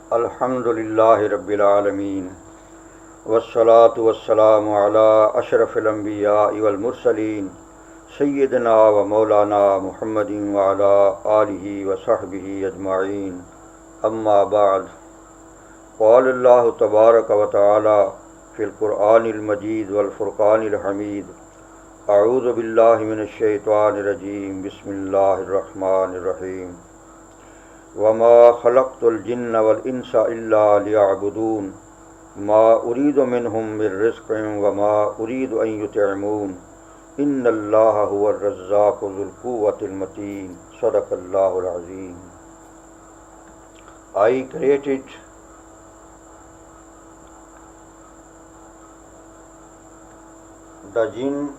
Alhamdulillahi Rabbil Alameen. Wassalatu wassalamu ala ashrafil anbiya'i wal mursaleen. Sayyidina wa Maulana Muhammadin wa ala alihi wa sahbihi ajma'in. Amma ba'd. Qala Allahu tabaraka wa ta'ala fil Qur'anil Majid wal Furqanil Hamid. A'udhu billahi minash shaitanir rajim. Bismillahir Rahmanir Rahim. وما خلقت الجن والإنس إلا ليعبدون ما أريد منهم من رزق وما أريد أن يطعمون إن الله هو الرزاق ذو القوة المتين صدق الله العظيم. I created the jinn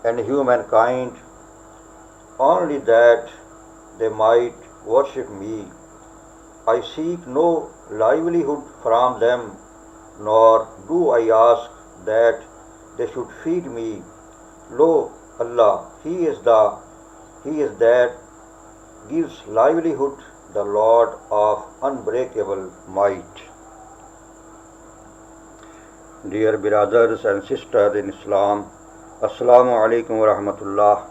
and humankind only that they might worship me. I seek no livelihood from them, nor do I ask that they should feed me. Lo, Allah, He is that gives livelihood, the Lord of unbreakable might. Dear brothers and sisters in Islam, Assalamu alaikum wa rahmatullah.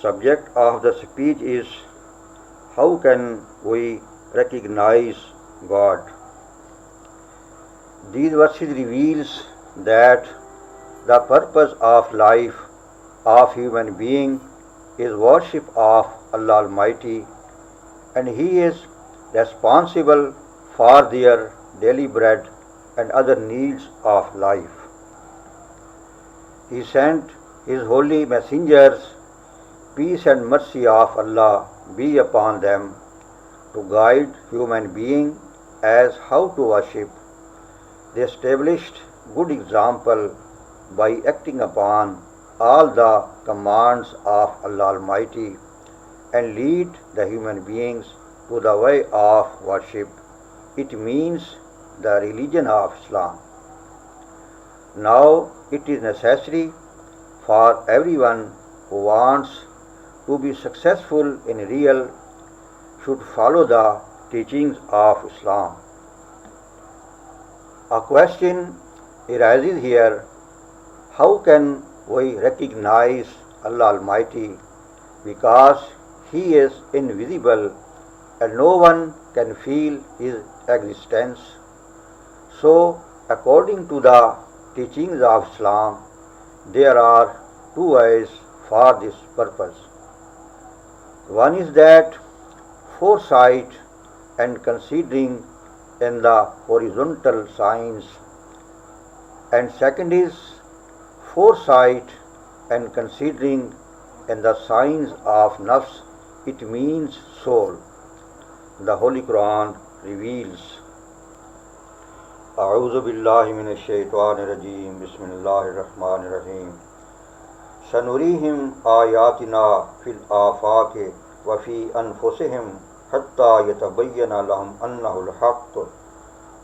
Subject of the speech is: how can we recognize God? These verses reveals that the purpose of life of human being is worship of Allah Almighty, and He is responsible for their daily bread and other needs of life. He sent His holy messengers, peace and mercy of Allah be upon them, to guide human being as how to worship. They established good example by acting upon all the commands of Allah Almighty and lead the human beings to the way of worship. It means the religion of Islam. Now it is necessary for everyone who wants to be successful in real should follow the teachings of Islam. A question arises here: how can we recognize Allah Almighty? Because He is invisible and no one can feel His existence. So, according to the teachings of Islam, there are two ways for this purpose. One is that foresight and considering in the horizontal signs, and second is foresight and considering in the signs of nafs, it means soul. The Holy Qur'an reveals: A'udhu billahi minash shaitanir rajim. Bismillahir Rahmanir Rahim. سنريهم آياتنا في الآفاق وفي أنفسهم حتى يتبين لهم أنه الحق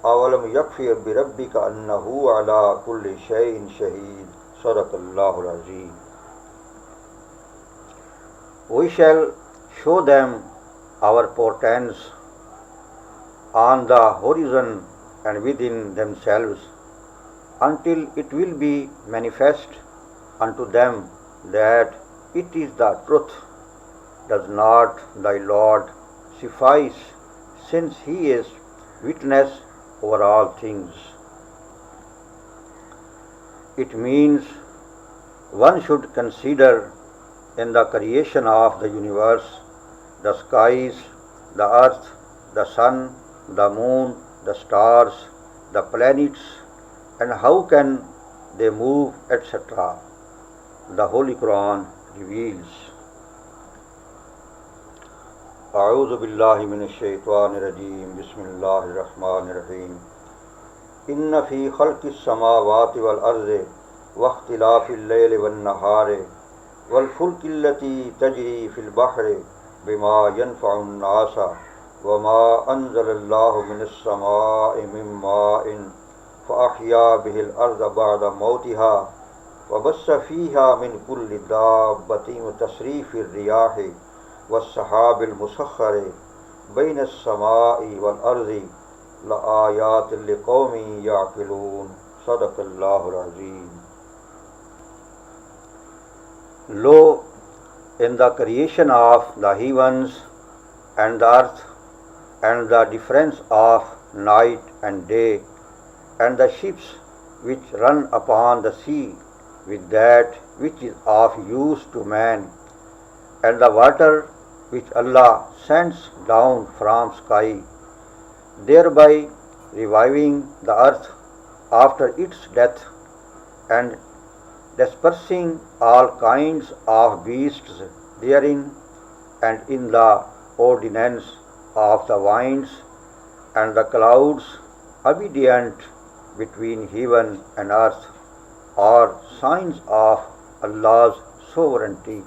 أولم يكفي بربك أنه على كل شيء شهيد صدق الله العظيم. We shall show them our portents on the horizon and within themselves until it will be manifest unto them that it is the truth. Does not thy Lord suffice, since He is witness over all things? It means one should consider in the creation of the universe, the skies, the earth, the sun, the moon, the stars, the planets, and how can they move, etc. The Holy Qur'an reveals: A'udhu billahi minash shaitanir rajim. Bismillahir Rahmanir Rahim. Inna fi khalqis samawati wal ardi wa ikhtilafil layli wan nahari wal fulki allati tajri fil bahri bima yanfa'un nasa wa ma anzala Allahu minas samaa'i min ma'in fa ahya bihil arda ba'da mawtiha وبث فيها من كل دابة وتصريف الرياح والسحاب المسخر بين السماء والأرض لآيات لقوم يعقلون صدق الله العظيم. Lo, in the creation of the heavens and the earth, and the difference of night and day, and the ships which run upon the sea with that which is of use to man, and the water which Allah sends down from sky, thereby reviving the earth after its death, and dispersing all kinds of beasts therein, and in the ordinance of the winds and the clouds obedient between heaven and earth, are signs of Allah's sovereignty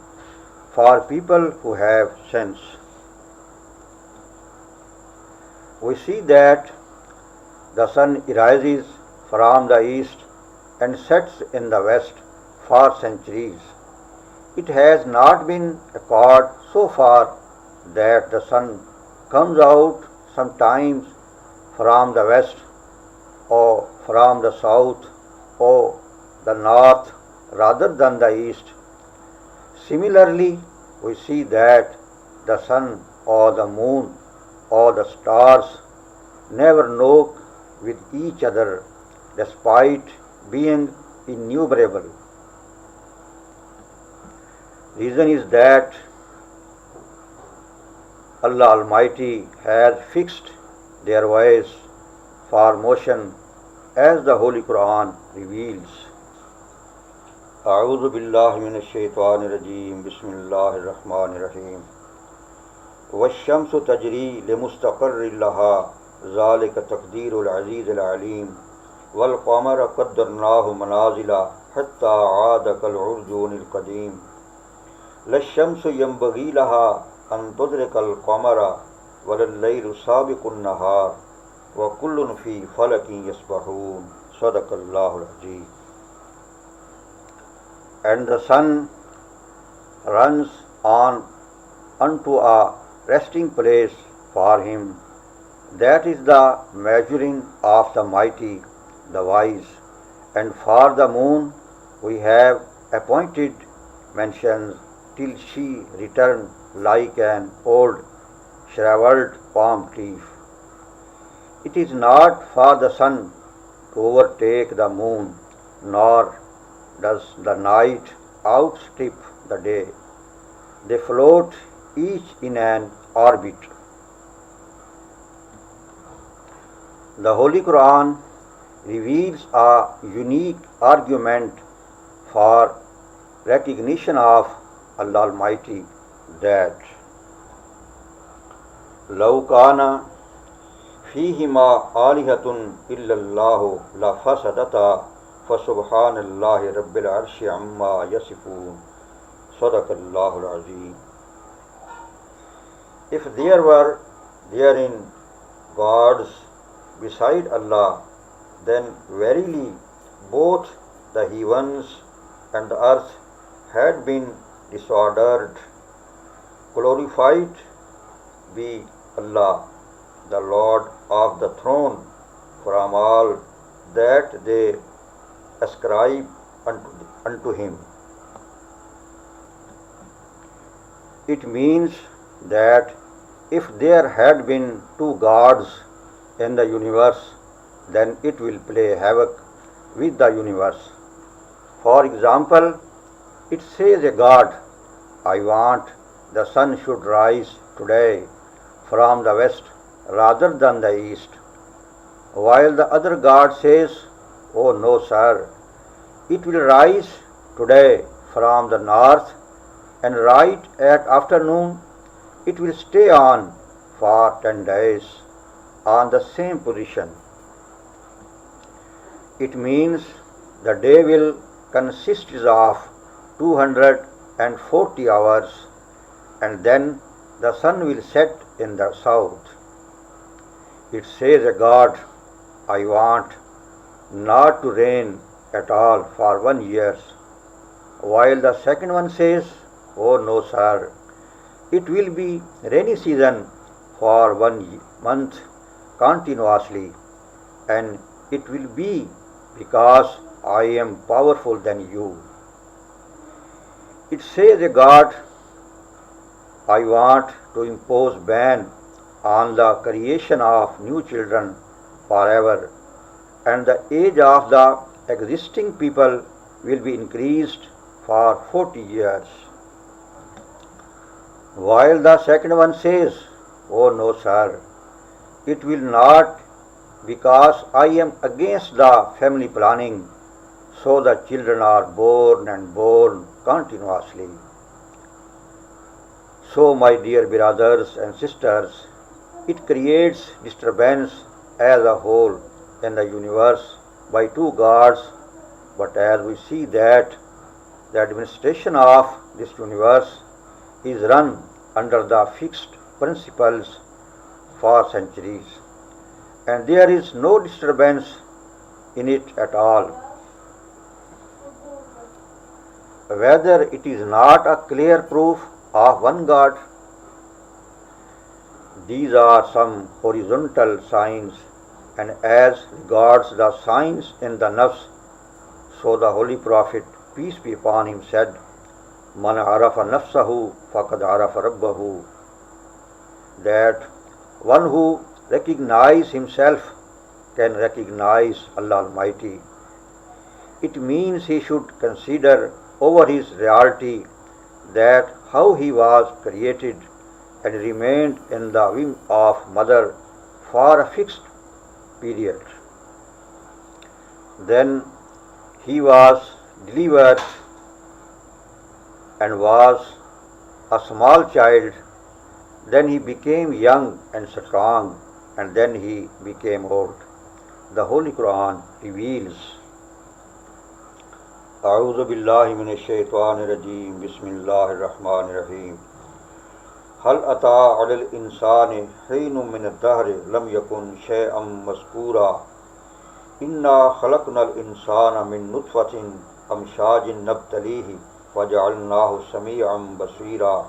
for people who have sense. We see that the sun rises from the east and sets in the west for centuries. It has not been occurred so far that the sun comes out sometimes from the west or from the south or the north rather than the east. Similarly, we see that the sun or the moon or the stars never knock with each other despite being innumerable. Reason is that Allah Almighty has fixed their ways for motion as the Holy Qur'an reveals. أعوذ بالله من الشيطان الرجيم بسم الله الرحمن الرحيم والشمس تجري لمستقر لها ذلك تقدير العزيز العليم والقمر قدرناه منازل حتى عاد كالعرجون القديم لا الشمس ينبغي لها أن تدرك القمر ولا الليل سابق النهار وكل في فلك يسبحون صدق الله العظيم. And the sun runs on unto a resting place for him. That is the measuring of the mighty, the wise. And for the moon we have appointed mentions till she return like an old shriveled palm leaf. It is not for the sun to overtake the moon, nor does the night outstrip the day. They float each in an orbit. The Holy Qur'an reveals a unique argument for recognition of Allah Almighty that لو كان فيهما آلهة إلا الله لفسدتا فسبحان الله رب العرش عما يصفون صدق الله العظيم. If there were therein gods beside Allah, then verily both the heavens and the earth had been disordered. Glorified be Allah, the Lord of the throne, from all that they ascribe unto him. It means that if there had been two gods in the universe, then it will play havoc with the universe. For example, it says a god, I want the sun should rise today from the west rather than the east, while the other god says, oh no sir, it will rise today from the north, and right at afternoon it will stay on for 10 days on the same position. It means the day will consist of 240 hours, and then the sun will set in the south. It says a god, I want not to rain at all for 1 year, while the second one says, oh no sir, it will be rainy season for 1 month continuously, and it will be because I am powerful than you. It says a God, I want to impose ban on the creation of new children forever, and the age of the existing people will be increased for 40 years. While the second one says, oh no, sir, it will not, because I am against the family planning, so the children are born and born continuously. So, my dear brothers and sisters, it creates disturbance as a whole in the universe by two gods, but as we see that the administration of this universe is run under the fixed principles for centuries, and there is no disturbance in it at all. Whether it is not a clear proof of one God, these are some horizontal signs, and as regards the signs in the nafs, so the Holy Prophet, peace be upon him, said, Man arafa nafsahu faqad arafa rabbahu, that one who recognizes himself can recognize Allah Almighty. It means he should consider over his reality that how he was created and remained in the womb of mother for a fixed period. Then he was delivered and was a small child. Then he became young and strong, and then he became old. The Holy Qur'an reveals, A'udhu billahi minash shaitanir rajim, Bismillahir Rahmanir Rahim. Hal ata 'alal insani hinun min ad-dahri lam yakun shay'an mazkura. Inna khalaqnal insana min nutfatin amshajin nabtalihi waja'alnahu sami'an basira.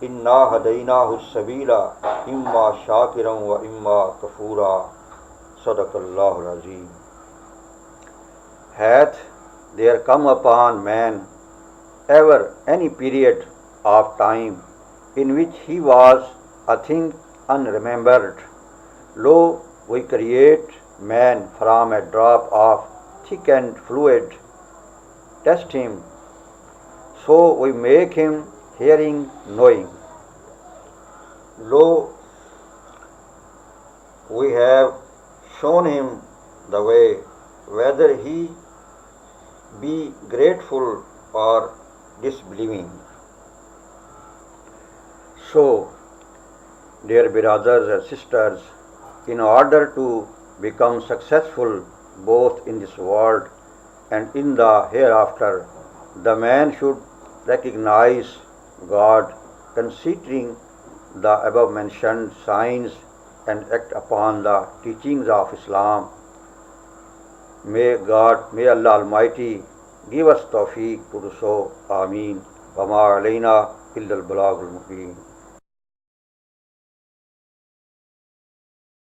Inna hadaynahu as-sabila imma shakiran wa imma kafura. Sadaqallahu Azim. Hath there come upon man ever any period of time in which he was a thing unremembered? Lo, we create man from a drop of thickened fluid, test him, so we make him hearing, knowing. Lo, we have shown him the way, whether he be grateful or disbelieving. So, dear brothers and sisters, in order to become successful both in this world and in the hereafter, the man should recognize God, considering the above mentioned signs, and act upon the teachings of Islam. May Allah Almighty give us tawfiq to do so. Ameen. Wa ma alayna illa al-balagh al-mubin.